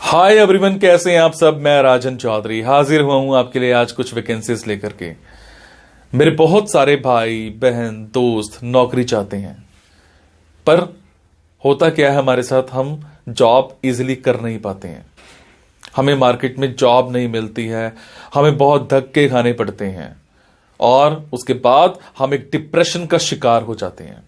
Hi everyone, कैसे हैं आप सब। मैं राजन चौधरी हाजिर हुआ हूं आपके लिए आज कुछ वैकेंसीज लेकर के। मेरे बहुत सारे भाई बहन दोस्त नौकरी चाहते हैं, पर होता क्या है हमारे साथ, हम जॉब इजीली कर नहीं पाते हैं। हमें मार्केट में जॉब नहीं मिलती है, हमें बहुत धक्के खाने पड़ते हैं और उसके बाद हम एक डिप्रेशन का शिकार हो जाते हैं।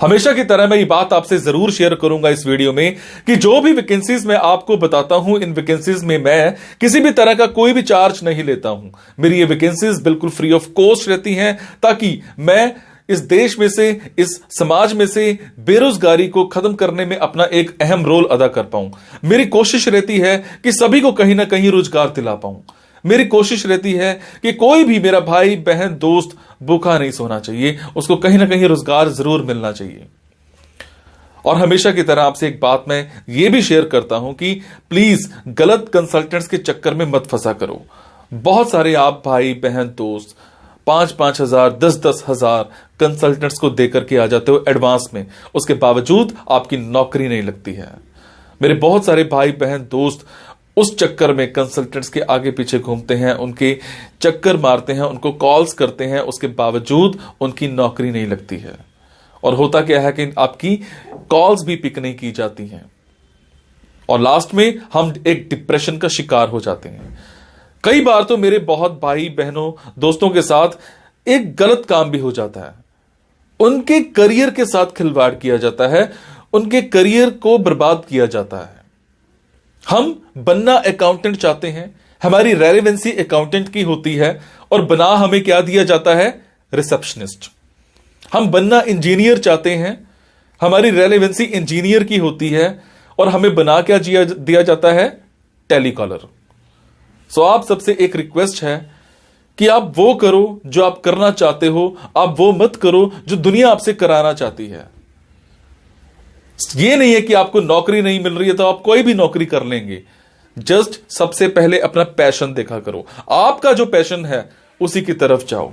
हमेशा की तरह मैं ये बात आपसे जरूर शेयर करूंगा इस वीडियो में कि जो भी वैकेंसीज मैं आपको बताता हूं, इन वैकेंसीज में मैं किसी भी तरह का कोई भी चार्ज नहीं लेता हूं। मेरी ये वैकेंसीज बिल्कुल फ्री ऑफ कॉस्ट रहती हैं, ताकि मैं इस देश में से, इस समाज में से बेरोजगारी को खत्म करने में अपना एक अहम रोल अदा कर पाऊं। मेरी कोशिश रहती है कि सभी को कहीं ना कहीं रोजगार दिला पाऊं। मेरी कोशिश रहती है कि कोई भी मेरा भाई बहन दोस्त भूखा नहीं सोना चाहिए, उसको कहीं ना कहीं रोजगार जरूर मिलना चाहिए। और हमेशा की तरह आपसे एक बात मैं ये भी शेयर करता हूं कि प्लीज गलत कंसल्टेंट्स के चक्कर में मत फंसा करो। बहुत सारे आप भाई बहन दोस्त 5-5 हजार 10-10 हजार कंसल्टेंट्स को देकर के आ जाते हो एडवांस में, उसके बावजूद आपकी नौकरी नहीं लगती है। मेरे बहुत सारे भाई बहन दोस्त उस चक्कर में कंसल्टेंट्स के आगे पीछे घूमते हैं, उनके चक्कर मारते हैं, उनको कॉल्स करते हैं, उसके बावजूद उनकी नौकरी नहीं लगती है। और होता क्या है कि आपकी कॉल्स भी पिक नहीं की जाती हैं और लास्ट में हम एक डिप्रेशन का शिकार हो जाते हैं। कई बार तो मेरे बहुत भाई बहनों दोस्तों के साथ एक गलत काम भी हो जाता है, उनके करियर के साथ खिलवाड़ किया जाता है, उनके करियर को बर्बाद किया जाता है। हम बनना अकाउंटेंट चाहते हैं, हमारी रेलेवेंसी अकाउंटेंट की होती है और बना हमें क्या दिया जाता है, रिसेप्शनिस्ट। हम बनना इंजीनियर चाहते हैं, हमारी रेलेवेंसी इंजीनियर की होती है और हमें बना क्या दिया जाता है, टेलीकॉलर। सो आप सबसे एक रिक्वेस्ट है कि आप वो करो जो आप करना चाहते हो, आप वो मत करो जो दुनिया आपसे कराना चाहती है। ये नहीं है कि आपको नौकरी नहीं मिल रही है तो आप कोई भी नौकरी कर लेंगे। जस्ट सबसे पहले अपना पैशन देखा करो, आपका जो पैशन है उसी की तरफ जाओ।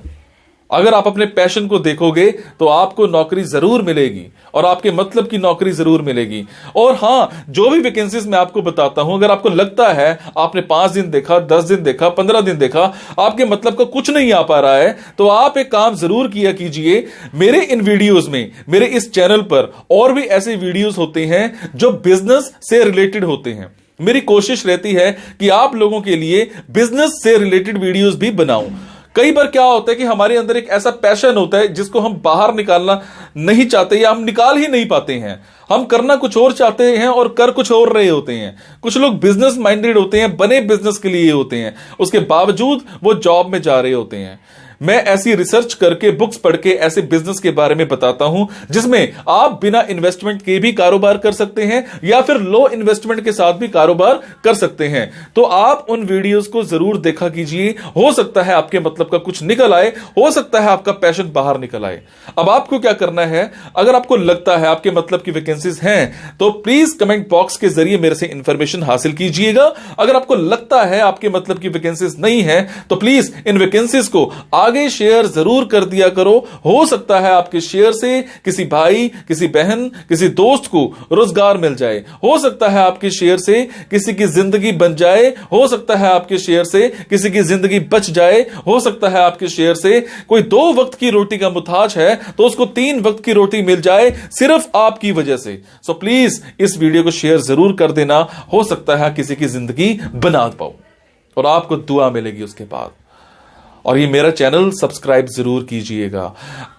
अगर आप अपने पैशन को देखोगे तो आपको नौकरी जरूर मिलेगी और आपके मतलब की नौकरी जरूर मिलेगी। और हां, जो भी वैकेंसीज मैं आपको बताता हूं, अगर आपको लगता है आपने 5 दिन देखा, 10 दिन देखा, 15 दिन देखा, आपके मतलब का कुछ नहीं आ पा रहा है, तो आप एक काम जरूर किया कीजिए। मेरे इन वीडियोस में, मेरे इस चैनल पर और भी ऐसे वीडियोस होते हैं जो बिजनेस से रिलेटेड होते हैं। मेरी कोशिश रहती है कि आप लोगों के लिए बिजनेस से रिलेटेड वीडियोस भी बनाऊं। कई बार क्या होता है कि हमारे अंदर एक ऐसा पैशन होता है जिसको हम बाहर निकालना नहीं चाहते या हम निकाल ही नहीं पाते हैं। हम करना कुछ और चाहते हैं और कर कुछ और रहे होते हैं। कुछ लोग बिजनेस माइंडेड होते हैं, बने बिजनेस के लिए होते हैं, उसके बावजूद वो जॉब में जा रहे होते हैं। मैं ऐसी रिसर्च करके, बुक्स पढ़ के ऐसे बिजनेस के बारे में बताता हूं जिसमें आप बिना इन्वेस्टमेंट के भी कारोबार कर सकते हैं या फिर लो इन्वेस्टमेंट के साथ भी कारोबार कर सकते हैं। तो आप उन वीडियोस को जरूर देखा कीजिए, हो सकता है आपके मतलब का कुछ निकल आए, हो सकता है आपका पैशन बाहर निकल आए। अब आपको क्या करना है, अगर आपको लगता है आपके मतलब की वैकेंसीज हैं तो प्लीज कमेंट बॉक्स के जरिए मेरे से इंफॉर्मेशन हासिल कीजिएगा। अगर आपको लगता है आपके मतलब की वैकेंसीज नहीं है तो प्लीज इन वैकेंसीज को आगे शेयर जरूर कर दिया करो। हो सकता है आपके शेयर से किसी भाई, किसी बहन, किसी दोस्त को रोजगार मिल जाए। हो सकता है आपके शेयर से किसी की जिंदगी बन जाए। हो सकता है आपके शेयर से किसी की जिंदगी बच जाए। हो सकता है आपके शेयर से कोई 2 वक्त की रोटी का मुताज है तो उसको 3 वक्त की रोटी मिल जाए, सिर्फ आपकी वजह से। सो प्लीज इस वीडियो को शेयर जरूर कर देना। हो सकता है किसी की जिंदगी बना पाओ और आपको दुआ मिलेगी उसके बाद। और ये मेरा चैनल सब्सक्राइब जरूर कीजिएगा।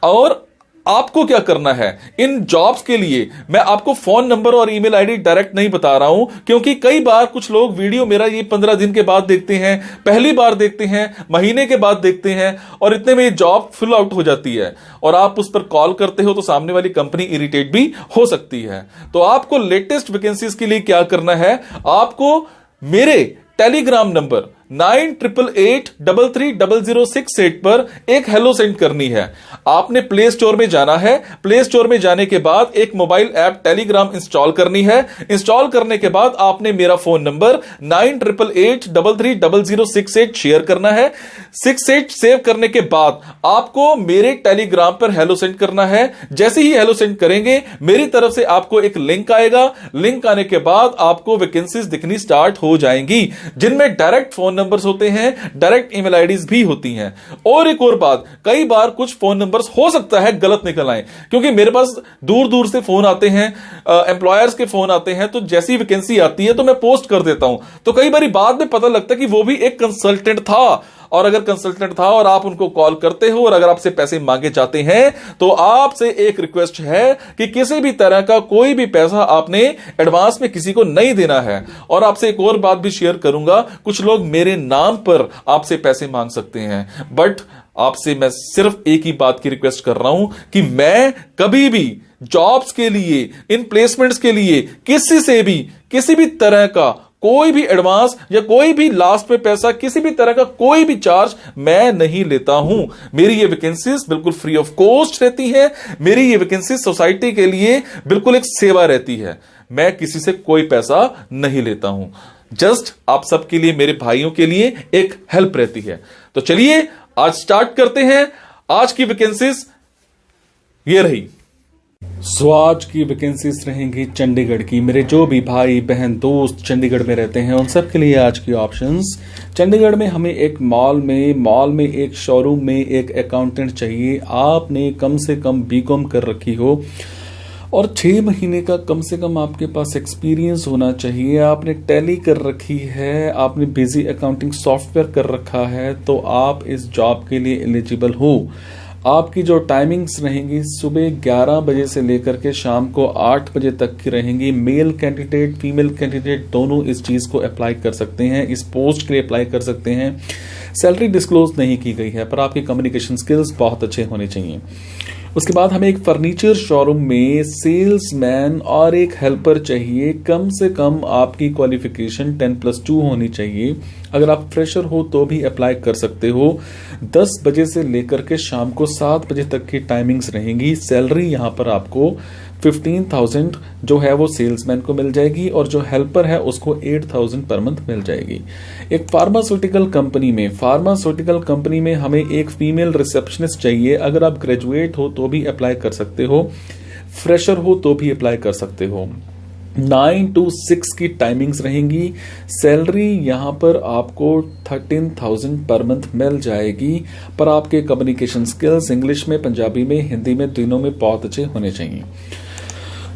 और आपको क्या करना है, इन जॉब्स के लिए मैं आपको फोन नंबर और ईमेल आईडी डायरेक्ट नहीं बता रहा हूं, क्योंकि कई बार कुछ लोग वीडियो मेरा ये 15 दिन के बाद देखते हैं, पहली बार देखते हैं, महीने के बाद देखते हैं और इतने में ये जॉब फिल आउट हो जाती है और आप उस पर कॉल करते हो तो सामने वाली कंपनी इरिटेट भी हो सकती है। तो आपको लेटेस्ट वैकेंसीज के लिए क्या करना है, आपको मेरे टेलीग्राम नंबर 9888330068 पर एक हेलो सेंड करनी है। आपने प्ले स्टोर में जाना है, प्ले स्टोर में जाने के बाद एक मोबाइल ऐप टेलीग्राम इंस्टॉल करनी है। इंस्टॉल करने के बाद आपने मेरा फोन नंबर 9888330068 शेयर करना है। 68 सेव करने के बाद आपको मेरे टेलीग्राम पर हेलो सेंड करना है। जैसे ही हेलो सेंड करेंगे मेरी तरफ से आपको एक लिंक आएगा। लिंक आने के बाद आपको वैकेंसीज दिखनी स्टार्ट हो जाएंगी, जिनमें डायरेक्ट फोन नंबर्स होते हैं, डायरेक्ट ईमेल आईडीज भी होती हैं। और एक और बात, कई बार कुछ फोन नंबर्स हो सकता है गलत निकल आए, क्योंकि मेरे पास दूर दूर से फोन आते हैं, एम्प्लॉयर्स के फोन आते हैं, तो जैसी वैकेंसी आती है तो मैं पोस्ट कर देता हूं। तो कई बार बाद में पता लगता है कि वो भी एक कंसल्टेंट था, और अगर कंसल्टेंट था और आप उनको कॉल करते हो और अगर आपसे पैसे मांगे जाते हैं तो आपसे एक रिक्वेस्ट है कि किसी भी तरह का कोई भी पैसा आपने एडवांस में किसी को नहीं देना है। और आपसे एक और बात भी शेयर करूंगा, कुछ लोग मेरे नाम पर आपसे पैसे मांग सकते हैं, बट आपसे मैं सिर्फ एक ही बात की रिक्वेस्ट कर रहा हूं कि मैं कभी भी जॉब्स के लिए, इन प्लेसमेंट्स के लिए किसी से भी किसी भी तरह का कोई भी एडवांस या कोई भी लास्ट में पैसा, किसी भी तरह का कोई भी चार्ज मैं नहीं लेता हूं। मेरी ये वैकेंसीज बिल्कुल फ्री ऑफ कॉस्ट रहती है। मेरी ये वैकेंसीज सोसाइटी के लिए बिल्कुल एक सेवा रहती है। मैं किसी से कोई पैसा नहीं लेता हूं, जस्ट आप सबके लिए, मेरे भाइयों के लिए एक हेल्प रहती है। तो चलिए आज स्टार्ट करते हैं। आज की वैकेंसीज ये रही। आज की वैकेंसीज रहेंगी चंडीगढ़ की। मेरे जो भी भाई बहन दोस्त चंडीगढ़ में रहते हैं उन सब के लिए आज की ऑप्शंस। चंडीगढ़ में हमें एक मॉल में एक शोरूम में एक अकाउंटेंट चाहिए। आपने कम से कम बीकॉम कर रखी हो और 6 महीने का कम से कम आपके पास एक्सपीरियंस होना चाहिए। आपने टैली कर रखी है, आपने बिजी अकाउंटिंग सॉफ्टवेयर कर रखा है, तो आप इस जॉब के लिए एलिजिबल हो। आपकी जो टाइमिंग्स रहेंगी सुबह 11 बजे से लेकर के शाम को 8 बजे तक की रहेंगी। मेल कैंडिडेट फीमेल कैंडिडेट दोनों इस चीज़ को अप्लाई कर सकते हैं, इस पोस्ट के लिए अप्लाई कर सकते हैं। सैलरी डिस्क्लोज नहीं की गई है, पर आपके कम्युनिकेशन स्किल्स बहुत अच्छे होने चाहिए। उसके बाद हमें एक फर्नीचर शोरूम में सेल्समैन और एक हेल्पर चाहिए। कम से कम आपकी क्वालिफिकेशन 10+2 होनी चाहिए। अगर आप फ्रेशर हो तो भी अप्लाई कर सकते हो। 10 बजे से लेकर के शाम को 7 बजे तक की टाइमिंग्स रहेंगी। सैलरी यहाँ पर आपको 15,000 जो है वो सेल्समैन को मिल जाएगी और जो हेल्पर है उसको 8,000 पर मंथ मिल जाएगी। एक फार्मास्यूटिकल कंपनी में हमें एक फीमेल रिसेप्शनिस्ट चाहिए। अगर आप ग्रेजुएट हो तो भी अप्लाई कर सकते हो, फ्रेशर हो तो भी अप्लाई कर सकते हो। 9 to 6 की टाइमिंग्स रहेंगी। सैलरी यहाँ पर आपको 13,000 पर मंथ मिल जाएगी, पर आपके कम्युनिकेशन स्किल्स इंग्लिश में, पंजाबी में, हिंदी में, तीनों में बहुत अच्छे होने चाहिए।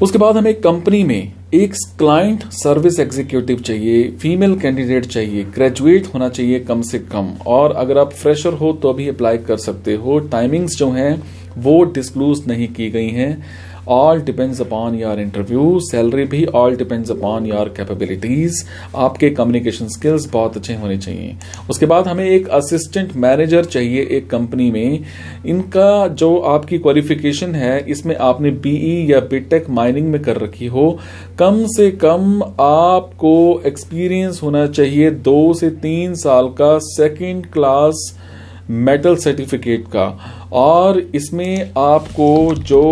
उसके बाद हमें कंपनी में एक क्लाइंट सर्विस एग्जीक्यूटिव चाहिए, फीमेल कैंडिडेट चाहिए, ग्रेजुएट होना चाहिए कम से कम, और अगर आप फ्रेशर हो तो भी अप्लाई कर सकते हो। टाइमिंग्स जो हैं वो डिस्क्लोज नहीं की गई हैं। All depends upon your interview. Salary भी all depends upon your capabilities. आपके कम्युनिकेशन स्किल्स बहुत अच्छे होने चाहिए। उसके बाद हमें एक असिस्टेंट मैनेजर चाहिए एक कंपनी में। इनका जो आपकी क्वालिफिकेशन है इसमें आपने बीई या बीटेक माइनिंग में कर रखी हो। कम से कम आपको एक्सपीरियंस होना चाहिए 2 से 3 साल का, सेकेंड क्लास मेटल सर्टिफिकेट का। और इसमें आपको जो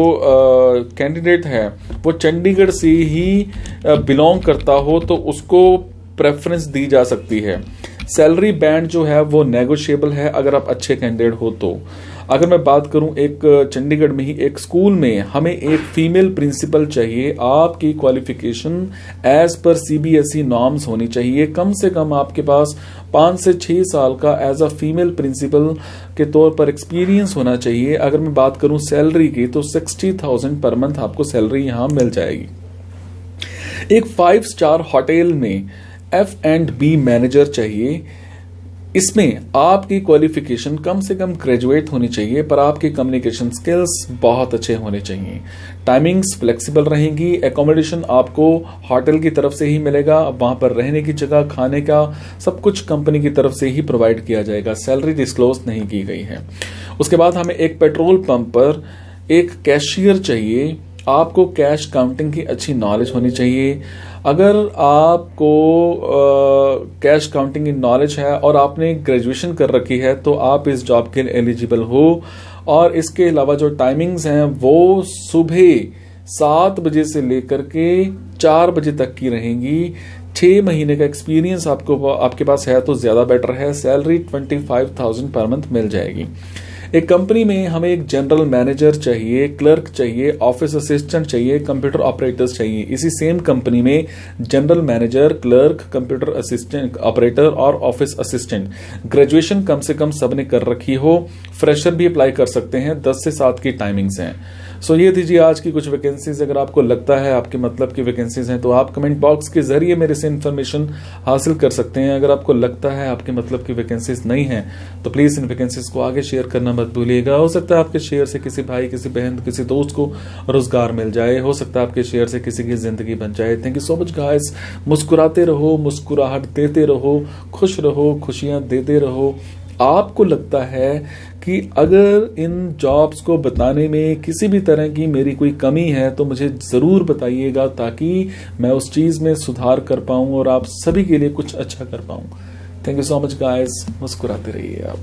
कैंडिडेट है वो चंडीगढ़ से ही बिलोंग करता हो तो उसको प्रेफरेंस दी जा सकती है। सैलरी बैंड जो है वो नेगोशिएबल है अगर आप अच्छे कैंडिडेट हो तो। अगर मैं बात करूं, एक चंडीगढ़ में ही एक स्कूल में हमें एक फीमेल प्रिंसिपल चाहिए। आपकी qualification as per CBSE norms होनी चाहिए। कम से कम आपके पास 5 से 6 साल का एज अ फीमेल प्रिंसिपल के तौर पर एक्सपीरियंस होना चाहिए। अगर मैं बात करूं सैलरी की तो 60,000 पर मंथ आपको सैलरी यहां मिल जाएगी। एक 5 स्टार होटल में F&B मैनेजर चाहिए। इसमें आपकी क्वालिफिकेशन कम से कम ग्रेजुएट होनी चाहिए, पर आपके कम्युनिकेशन स्किल्स बहुत अच्छे होने चाहिए। टाइमिंग्स फ्लेक्सिबल रहेंगी। एकोमोडेशन आपको होटल की तरफ से ही मिलेगा। वहां पर रहने की जगह, खाने का सब कुछ कंपनी की तरफ से ही प्रोवाइड किया जाएगा। सैलरी डिस्क्लोज नहीं की गई है। उसके बाद हमें एक पेट्रोल पंप पर एक कैशियर चाहिए। आपको कैश काउंटिंग की अच्छी नॉलेज होनी चाहिए। अगर आपको कैश काउंटिंग की नॉलेज है और आपने ग्रेजुएशन कर रखी है तो आप इस जॉब के लिए एलिजिबल हो। और इसके अलावा जो टाइमिंग्स हैं वो सुबह 7 बजे से लेकर के 4 बजे तक की रहेंगी। 6 महीने का एक्सपीरियंस आपके पास है तो ज्यादा बेटर है। सैलरी 25,000 पर मंथ मिल जाएगी। एक कंपनी में हमें एक जनरल मैनेजर चाहिए, क्लर्क चाहिए, ऑफिस असिस्टेंट चाहिए, कंप्यूटर ऑपरेटर्स चाहिए। इसी सेम कंपनी में general manager, clerk, computer assistant operator और ऑफिस असिस्टेंट ग्रेजुएशन कम से कम सबने कर रखी हो। फ्रेशर भी अप्लाई कर सकते हैं। 10 से 7 की टाइमिंग्स हैं। सो ये थी जी आज की कुछ वैकेंसीज। अगर आपको लगता है आपके मतलब की वैकेंसीज हैं तो आप कमेंट बॉक्स के जरिए मेरे से इन्फॉर्मेशन हासिल कर सकते हैं। अगर आपको लगता है आपके मतलब की वैकेंसीज नहीं हैं तो प्लीज इन वैकेंसीज को आगे शेयर करना मत भूलिएगा। हो सकता है आपके शेयर से किसी भाई, किसी बहन, किसी दोस्त को रोजगार मिल जाए। हो सकता है आपके शेयर से किसी की जिंदगी बन जाए। Thank you so much guys. मुस्कुराते रहो, मुस्कुराहट देते रहो, खुश रहो, खुशियां देते रहो। आपको लगता है कि अगर इन जॉब्स को बताने में किसी भी तरह की मेरी कोई कमी है तो मुझे जरूर बताइएगा ताकि मैं उस चीज में सुधार कर पाऊं और आप सभी के लिए कुछ अच्छा कर पाऊं। Thank you so much guys. मुस्कुराते रहिए आप।